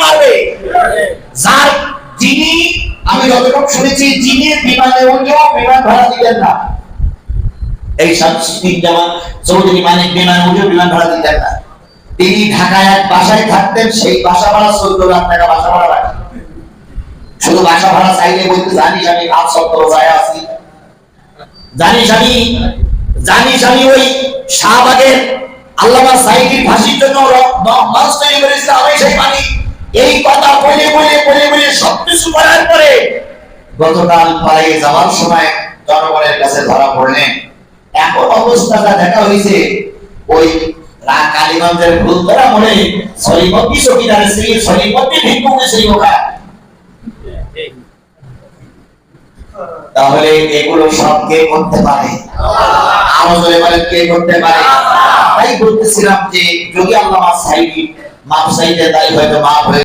মারবে যার যিনি, আমি যতটুকু শুনেছি, যিনি বিমানে উঠেও বিমান ভাড়া দিতেন না। এই শামসুদ্দিন জামান চৌধুরী মানিক বিমানে উঠেও বিমান ভাড়া দিতেন না। তিনি ঢাকায় এক বাসায় থাকতেন, সেই বাসা ভাড়া 14 লাখ টাকা বাসা ভাড়া রাখতেন। শুধু বাসা ভাড়া চাইলে বলতে, জানিস আমি কাজ সত্তর যায় আছি, জানিস আমি ওই শাহবাগের আল্লামা সাইদির ফাঁসির জন্য মঞ্চ তৈরি করেছিলাম, আমি সেই মানি। এই কথা বলে বলে বলে বলে সবকিছু করার পরে গতকাল পালিয়ে যাওয়ার সময় জনগণের কাছে ধরা পড়লেন। এখন অবস্থাটা দেখা হয়েছে, ওই কালীগঞ্জের ভূতরা মনে সলিমতি চকিদারের স্ত্রী, সলিমতি ভিক্ষুকের স্ত্রী ওখানে। তাহলে এগুলো সব কে করতে পারে? আমাদের এবারে কে করতে পারে? তাই বলতেছিলাম যে যদি আল্লামা সাইদি মাপ চাইতে, তাই হয়তো মাপ হয়ে